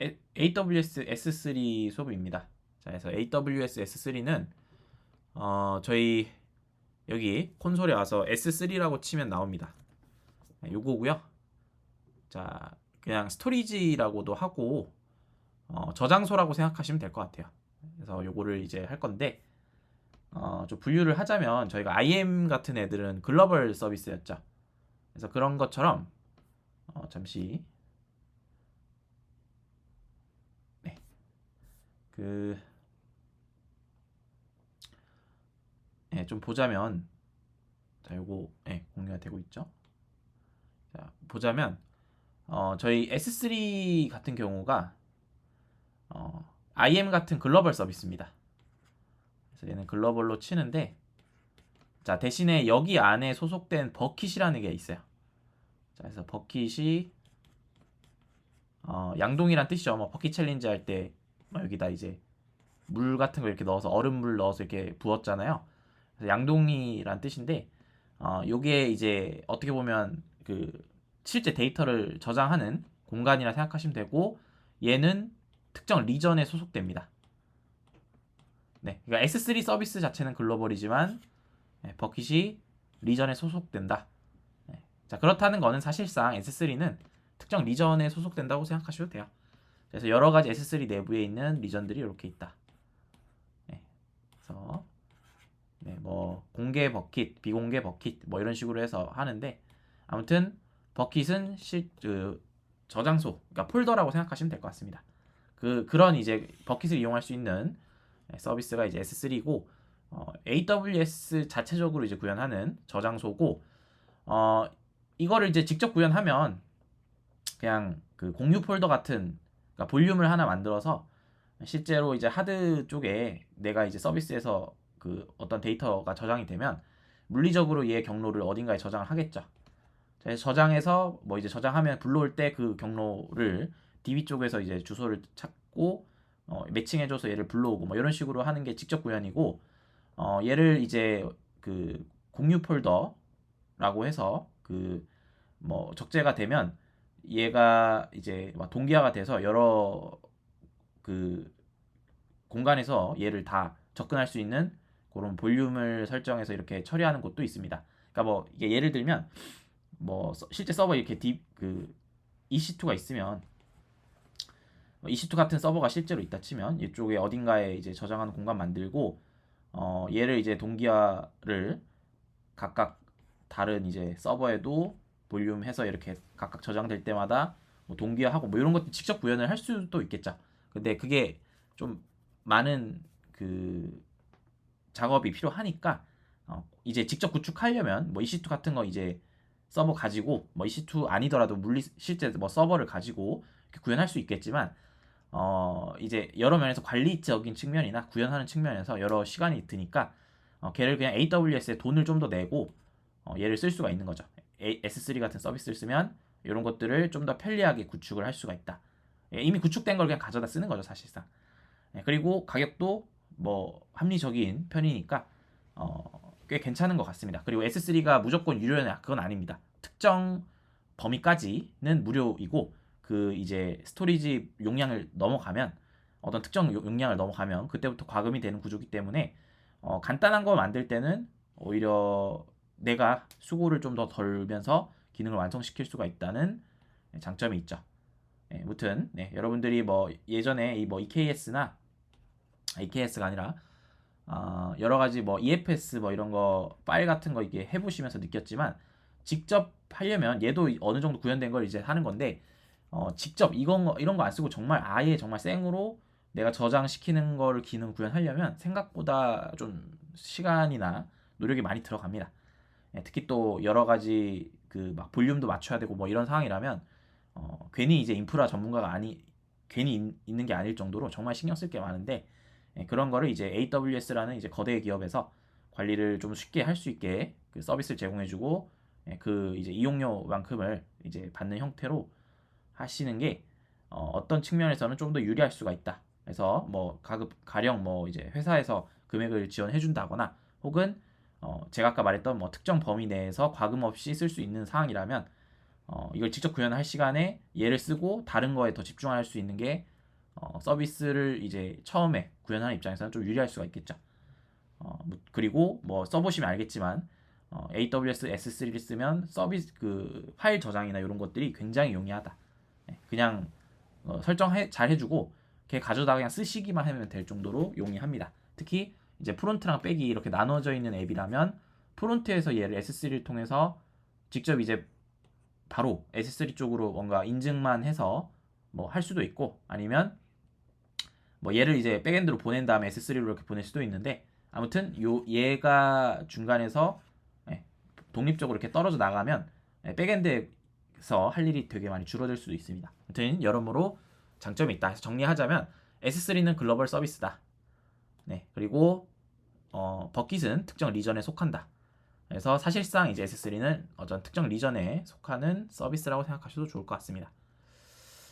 AWS S3 수업입니다. 자, 그래서 AWS S3는 저희 여기 콘솔에 와서 S3라고 치면 나옵니다. 요거고요. 자, 그냥 스토리지라고도 하고 저장소라고 생각하시면 될 것 같아요. 그래서 요거를 이제 할 건데 좀 분류를 하자면 저희가 IM 같은 애들은 글로벌 서비스였죠. 그래서 그런 것처럼 잠시 네, 그 좀 보자면 자, 요거 공유가 되고 있죠. 자, 보자면 저희 S3 같은 경우가 IM 같은 글로벌 서비스입니다. 그래서 얘는 글로벌로 치는데 자, 대신에 여기 안에 소속된 버킷이라는 게 있어요. 자, 그래서 버킷이 양동이란 뜻이죠. 뭐 버킷 챌린지 할 때 여기다 이제 물 같은 거 이렇게 넣어서 얼음물 넣어서 이렇게 부었잖아요. 그래서 양동이란 뜻인데 요게 이제 어떻게 보면 그 실제 데이터를 저장하는 공간이라 생각하시면 되고 얘는 특정 리전에 소속됩니다. 네, 그러니까 S3 서비스 자체는 글로벌이지만 버킷이 리전에 소속된다. 네. 자, 그렇다는 거는 사실상 S3는 특정 리전에 소속된다고 생각하셔도 돼요. 그래서 여러 가지 S3 내부에 있는 리전들이 이렇게 있다. 네. 그래서 뭐 공개 버킷, 비공개 버킷 뭐 이런 식으로 해서 하는데 아무튼 버킷은 저장소, 그러니까 폴더라고 생각하시면 될 것 같습니다. 그런 이제 버킷을 이용할 수 있는 서비스가 이제 S3고 AWS 자체적으로 이제 구현하는 저장소고 이거를 이제 직접 구현하면 그냥 그 공유 폴더 같은 그러니까 볼륨을 하나 만들어서 실제로 이제 하드 쪽에 내가 이제 서비스에서 그 어떤 데이터가 저장이 되면 물리적으로 얘 경로를 어딘가에 저장을 하겠죠. 그래서 저장해서 뭐 이제 저장하면 불러올 때 그 경로를 DB 쪽에서 이제 주소를 찾고 매칭해줘서 얘를 불러오고 뭐 이런 식으로 하는 게 직접 구현이고 얘를 이제 그 공유 폴더라고 해서 그 뭐 적재가 되면 얘가 이제 동기화가 돼서 여러 그 공간에서 얘를 다 접근할 수 있는 그런 볼륨을 설정해서 이렇게 처리하는 곳도 있습니다. 그러니까 뭐 이게 예를 들면 뭐 실제 서버 이렇게 그 EC2가 있으면 EC2 같은 서버가 실제로 있다 치면 이쪽에 어딘가에 이제 저장하는 공간 만들고 얘를 이제 동기화를 각각 다른 이제 서버에도 볼륨해서 이렇게 각각 저장될 때마다 뭐 동기화하고 뭐 이런 것도 직접 구현을 할 수도 있겠죠. 근데 그게 좀 많은 그 작업이 필요하니까 이제 직접 구축하려면 뭐 EC2 같은 거 이제 서버 가지고 뭐 EC2 아니더라도 실제 뭐 서버를 가지고 구현할 수 있겠지만 이제 여러 면에서 관리적인 측면이나 구현하는 측면에서 여러 시간이 드니까 걔를 그냥 AWS에 돈을 좀 더 내고 얘를 쓸 수가 있는 거죠. S3 같은 서비스를 쓰면 이런 것들을 좀 더 편리하게 구축을 할 수가 있다. 이미 구축된 걸 그냥 가져다 쓰는 거죠, 사실상. 그리고 가격도 뭐 합리적인 편이니까 꽤 괜찮은 것 같습니다. 그리고 S3가 무조건 유료냐 그건 아닙니다. 특정 범위까지는 무료이고 그 이제 스토리지 용량을 넘어가면 어떤 특정 용량을 넘어가면 그때부터 과금이 되는 구조기 때문에 간단한 거 만들 때는 오히려 내가 수고를 좀 더 덜면서 기능을 완성시킬 수가 있다는 장점이 있죠. 무튼 여러분들이 뭐 예전에 이뭐 EKS나 EKS가 아니라 여러 가지 뭐 EFS 뭐 이런 거 파일 같은 거 이게 해보시면서 느꼈지만 직접 하려면 얘도 어느 정도 구현된 걸 이제 하는 건데 직접 이런 거 안 쓰고 정말 아예 정말 생으로 내가 저장시키는 거를 기능 구현하려면 생각보다 좀 시간이나 노력이 많이 들어갑니다. 특히 또 여러 가지 그 막 볼륨도 맞춰야 되고 뭐 이런 상황이라면 괜히 이제 인프라 전문가가 괜히 있는 게 아닐 정도로 정말 신경 쓸 게 많은데 그런 거를 이제 AWS라는 이제 거대 기업에서 관리를 좀 쉽게 할 수 있게 그 서비스를 제공해주고 그 이제 이용료만큼을 이제 받는 형태로 하시는 게 어떤 측면에서는 좀 더 유리할 수가 있다. 그래서 뭐 가령 뭐 이제 회사에서 금액을 지원해 준다거나 혹은 제가 아까 말했던 뭐 특정 범위 내에서 과금 없이 쓸 수 있는 사항이라면 이걸 직접 구현할 시간에 얘를 쓰고 다른 거에 더 집중할 수 있는 게 서비스를 이제 처음에 구현하는 입장에서는 좀 유리할 수가 있겠죠. 그리고 뭐 써보시면 알겠지만 AWS S3를 쓰면 서비스 그 파일 저장이나 이런 것들이 굉장히 용이하다. 그냥 설정 잘 해주고 걔 가져다가 그냥 쓰시기만 하면 될 정도로 용이합니다. 특히 이제 프론트랑 백이 이렇게 나눠져 있는 앱이라면 프론트에서 얘를 S3를 통해서 직접 이제 바로 S3 쪽으로 뭔가 인증만 해서 뭐 할 수도 있고, 아니면 뭐 얘를 이제 백엔드로 보낸 다음에 S3로 이렇게 보낼 수도 있는데, 아무튼 얘가 중간에서 독립적으로 이렇게 떨어져 나가면 백엔드에서 할 일이 되게 많이 줄어들 수도 있습니다. 아무튼 여러모로 장점이 있다. 해서 정리하자면 S3는 글로벌 서비스다. 네, 그리고 버킷은 특정 리전에 속한다. 그래서 사실상 이제 S3는 어떤 특정 리전에 속하는 서비스라고 생각하셔도 좋을 것 같습니다.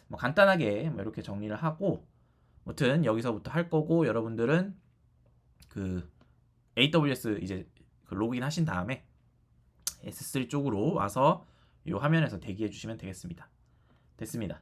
뭐 간단하게 뭐 이렇게 정리를 하고, 아무튼 여기서부터 할 거고, 여러분들은 그 AWS 이제 그 로그인 하신 다음에 S3 쪽으로 와서 이 화면에서 대기해 주시면 되겠습니다. 됐습니다.